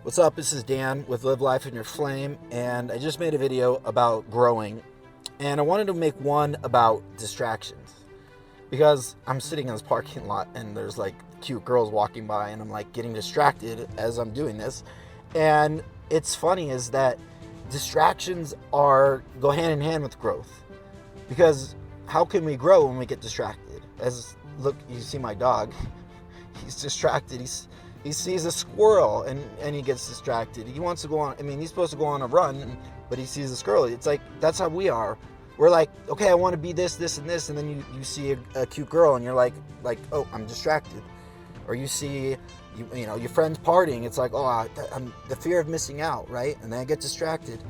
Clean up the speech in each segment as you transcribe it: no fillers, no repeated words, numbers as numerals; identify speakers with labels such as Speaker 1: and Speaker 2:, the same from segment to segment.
Speaker 1: What's up? This is Dan with Live Life in Your Flame, and I just made a video about growing, and I wanted to make one about distractions because I'm sitting in this parking lot and there's like cute girls walking by, and I'm like getting distracted as I'm doing this. And it's funny is that distractions go hand in hand with growth, because how can we grow when we get distracted? As look, you see my dog, he's distracted. He sees a squirrel and he gets distracted. He wants to go on. I mean, he's supposed to go on a run, but he sees a squirrel. It's like that's how we are. We're like, okay, I want to be this, this, and this, and then you see a cute girl and you're like, oh, I'm distracted. Or you see, you know, your friends partying. It's like, oh, I'm the fear of missing out, right? And then I get distracted,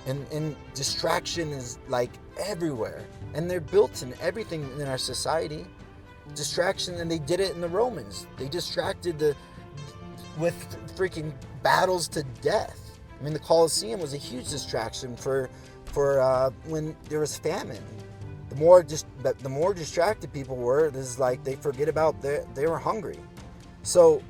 Speaker 1: and distraction is like everywhere, and they're built in everything in our society. Distraction, and they did it in the Romans. They distracted with freaking battles to death. I mean, the Colosseum was a huge distraction for when there was famine. The more distracted people were, this is like they forget about they were hungry. So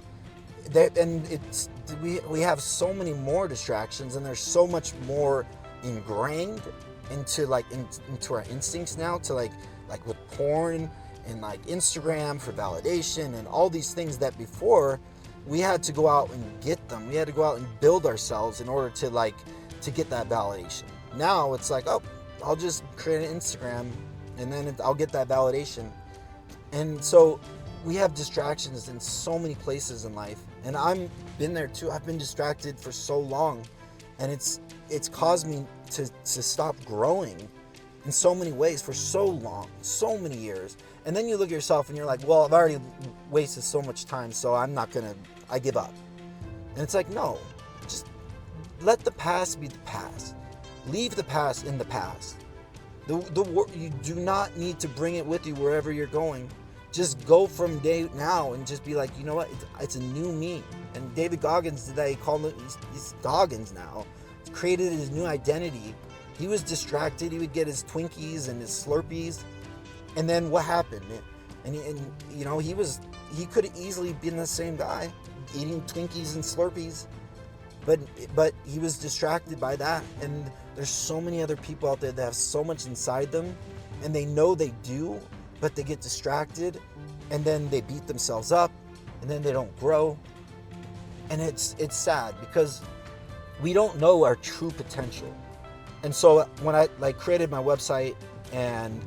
Speaker 1: we have so many more distractions, and there's so much more ingrained into into our instincts now, to like with porn and like Instagram for validation and all these things that before we had to go out and get them. We had to go out and build ourselves in order to get that validation. Now it's like, oh, I'll just create an Instagram and then I'll get that validation. And so we have distractions in so many places in life, and I've been there too. I've been distracted for so long, and it's caused me to stop growing in so many ways for so long, so many years. And then you look at yourself and you're like, well, I've already wasted so much time, so I give up. And it's like, no, just let the past be the past. Leave the past in the past. You do not need to bring it with you wherever you're going. Just go from day now and just be like, you know what, it's a new me. And David Goggins did that. He called it, he's Goggins now. He's created his new identity. He was distracted. He would get his Twinkies and his Slurpees. And then what happened? And you know, he could have easily been the same guy eating Twinkies and Slurpees, but he was distracted by that. And there's so many other people out there that have so much inside them, and they know they do, but they get distracted, and then they beat themselves up, and then they don't grow. And it's sad because we don't know our true potential. And so when I created my website and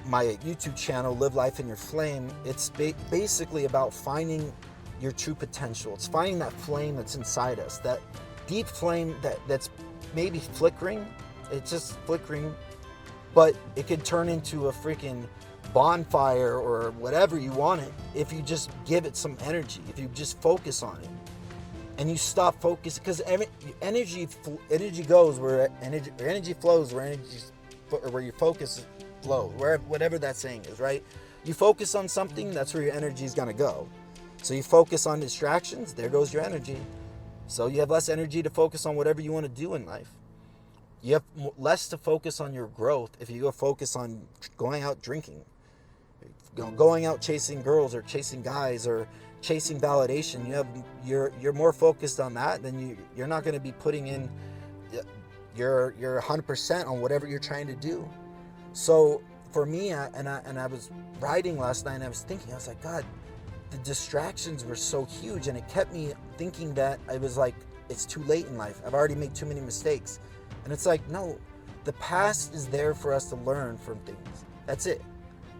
Speaker 1: my YouTube channel, Live Life in Your Flame, it's basically about finding your true potential. It's finding that flame that's inside us, that deep flame that's maybe flickering. It's just flickering, but it could turn into a freaking bonfire or whatever you want it if you just give it some energy, if you just focus on it. And you stop focusing, because energy goes where energy flows, where your focus flows, whatever that saying is, right? You focus on something, that's where your energy is going to go. So you focus on distractions, there goes your energy. So you have less energy to focus on whatever you want to do in life. You have less to focus on your growth if you go focus on going out drinking, going out chasing girls or chasing guys or chasing validation. You're more focused on that, then you're not going to be putting in your 100% on whatever you're trying to do. So for me, I was writing last night, and I was thinking, I was like, God, the distractions were so huge, and it kept me thinking that I was like, it's too late in life. I've already made too many mistakes. And it's like, no, the past is there for us to learn from things. That's it.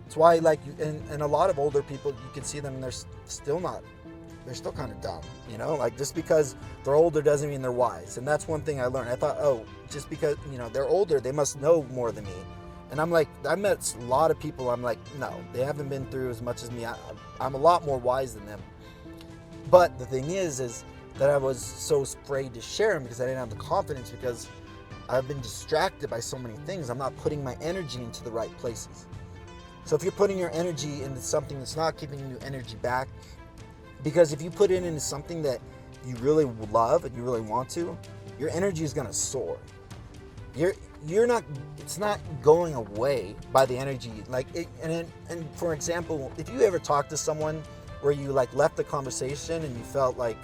Speaker 1: It's why, and a lot of older people, you can see them, and they're still kind of dumb, you know, like just because they're older doesn't mean they're wise. And that's one thing I learned. I thought, oh, just because, you know, they're older, they must know more than me. And I'm like, I met a lot of people, I'm like, no, they haven't been through as much as me. I'm a lot more wise than them. But the thing is that I was so afraid to share them because I didn't have the confidence, because I've been distracted by so many things. I'm not putting my energy into the right places. So if you're putting your energy into something that's not giving you energy back, because if you put it into something that you really love and you really want to, your energy is going to soar. It's not going away by the energy. And for example, if you ever talk to someone where you left the conversation and you felt like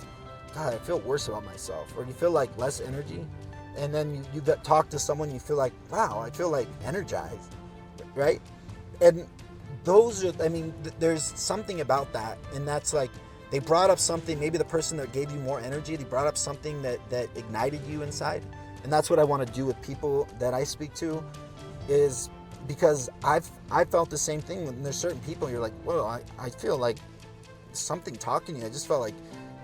Speaker 1: God, I feel worse about myself, or you feel like less energy, and then you talk to someone, you feel like, wow, I feel like energized, right? And those are, I mean, there's something about that, and that's like, they brought up something, maybe the person that gave you more energy, they brought up something that ignited you inside. And that's what I want to do with people that I speak to, is because I felt the same thing. When there's certain people, you're like, whoa, I feel like something talking to you. I just felt like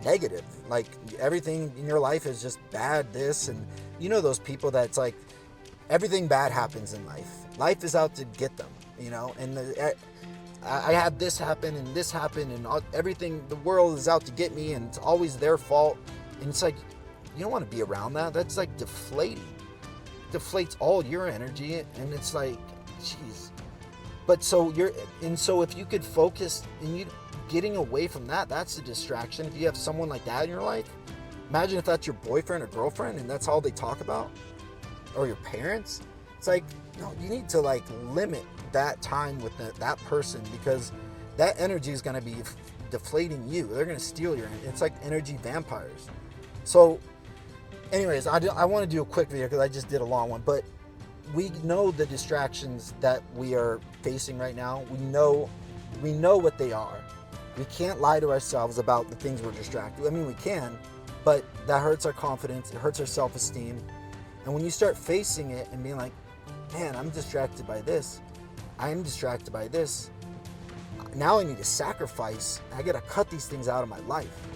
Speaker 1: negative, like everything in your life is just bad, this, and you know those people that's like, everything bad happens in life is out to get them, you know. And I had this happen and this happened, and everything, the world is out to get me, and it's always their fault. And it's like, you don't want to be around that. That's like deflates all your energy. And it's like, jeez. But so if you could focus, and you getting away from that, that's a distraction. If you have someone like that in your life, imagine if that's your boyfriend or girlfriend and that's all they talk about, or your parents. It's like, no, you need to like limit that time with that person, because that energy is going to be deflating you. They're going to steal your, it's like energy vampires. So anyways, I want to do a quick video because I just did a long one, but we know the distractions that we are facing right now. We know what they are. We can't lie to ourselves about the things we're distracted. I mean, we can, but that hurts our confidence. It hurts our self-esteem. And when you start facing it and being like, man, I'm distracted by this. I am distracted by this. Now I need to sacrifice. I got to cut these things out of my life.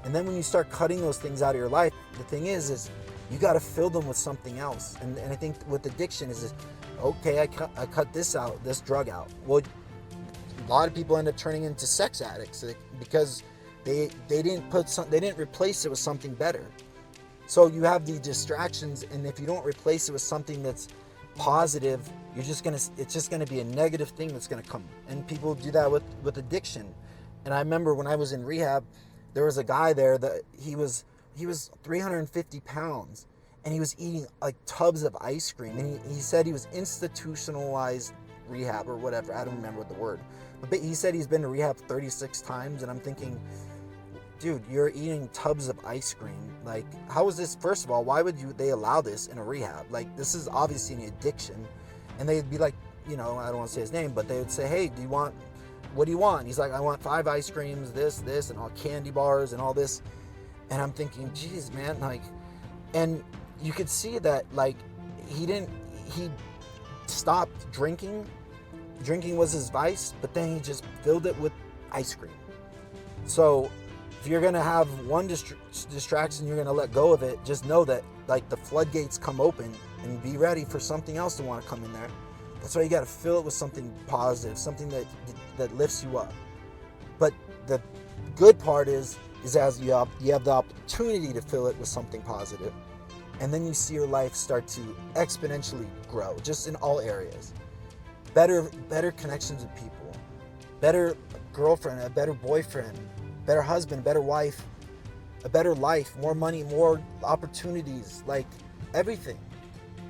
Speaker 1: And then when you start cutting those things out of your life, the thing is you got to fill them with something else. And I think with addiction is, okay, I cut this out, this drug out. Well, a lot of people end up turning into sex addicts because they didn't replace it with something better. So you have these distractions, and if you don't replace it with something that's positive, it's just gonna be a negative thing that's gonna come. And people do that with addiction. And I remember when I was in rehab, there was a guy there that he was 350 pounds, and he was eating like tubs of ice cream. And he said he was institutionalized rehab or whatever. I don't remember what the word. But he said he's been to rehab 36 times, and I'm thinking, dude, you're eating tubs of ice cream. Like, how is this? First of all, why would they allow this in a rehab? Like, this is obviously an addiction. And they'd be like, you know, I don't want to say his name, but they would say, hey, what do you want? He's like, I want 5 ice creams, this, and all candy bars and all this. And I'm thinking, geez, man, like, and you could see that, like, he stopped drinking. Drinking was his vice, but then he just filled it with ice cream. So if you're going to have one distraction, you're going to let go of it, just know that, like, the floodgates come open, and be ready for something else to want to come in there. That's why you got to fill it with something positive, something that lifts you up. But the good part is as you have the opportunity to fill it with something positive, and then you see your life start to exponentially grow, just in all areas. Better connections with people, better girlfriend, a better boyfriend, better husband, better wife, a better life, more money, more opportunities, like everything.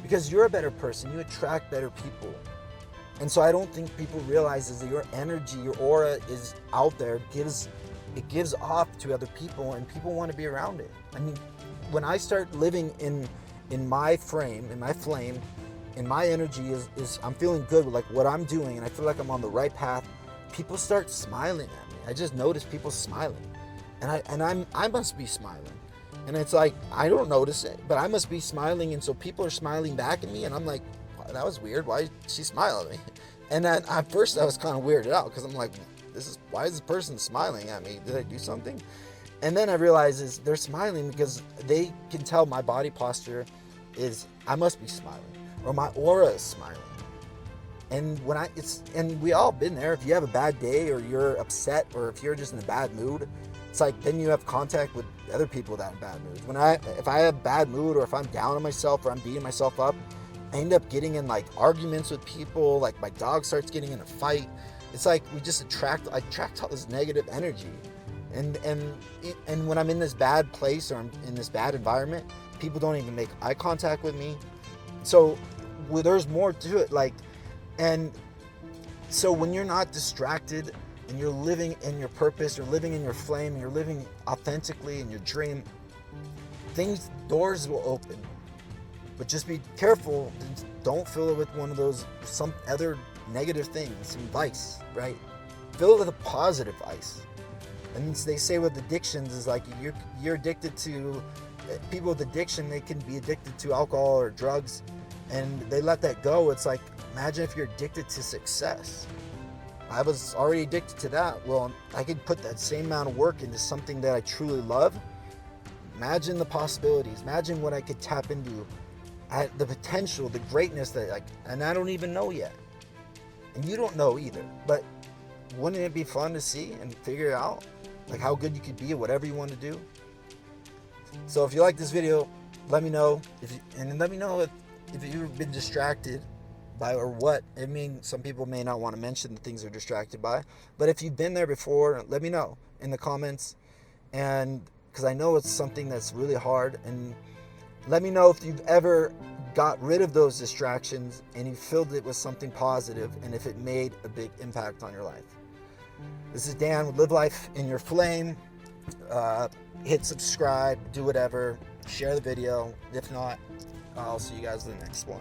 Speaker 1: Because you're a better person, you attract better people. And so I don't think people realize is that your energy, your aura is out there, it gives off to other people, and people want to be around it. I mean, when I start living in my frame, in my flame, and my energy is I'm feeling good with like what I'm doing, and I feel like I'm on the right path, people start smiling at me. I just notice people smiling. And I must be smiling. And it's like, I don't notice it, but I must be smiling. And so people are smiling back at me, and I'm like, wow, that was weird. Why did she smile at me? And then at first I was kind of weirded out, because I'm like, why is this person smiling at me? Did I do something? And then I realized they're smiling because they can tell my body posture is, I must be smiling, or my aura is smiling. And and we all been there. If you have a bad day, or you're upset, or if you're just in a bad mood, it's like, then you have contact with other people that are in bad moods. If I have a bad mood, or if I'm down on myself, or I'm beating myself up, I end up getting in like arguments with people. Like my dog starts getting in a fight. It's like we just attract all this negative energy. And when I'm in this bad place, or I'm in this bad environment, people don't even make eye contact with me. So there's more to it. Like, and so when you're not distracted and you're living in your purpose, you're living in your flame, you're living authentically in your dream, doors will open. But just be careful. Don't fill it with one of those, some other negative things, some vice, right? Fill it with a positive vice. And they say with addictions is like you're addicted to, people with addiction, they can be addicted to alcohol or drugs, and they let that go. It's like, imagine if you're addicted to success. I was already addicted to that. Well, I could put that same amount of work into something that I truly love. Imagine the possibilities. Imagine what I could tap into, the potential, the greatness that and I don't even know yet. And you don't know either. But wouldn't it be fun to see and figure out like how good you could be at whatever you want to do? So if you like this video, let me know. And let me know if you've been distracted by or what. I mean, some people may not want to mention the things they're distracted by, but if you've been there before, let me know in the comments. And because I know it's something that's really hard, and let me know if you've ever got rid of those distractions and you filled it with something positive, and if it made a big impact on your life. This is Dan with Live Life in Your Flame. Hit subscribe, do whatever, share the video. If not, I'll see you guys in the next one.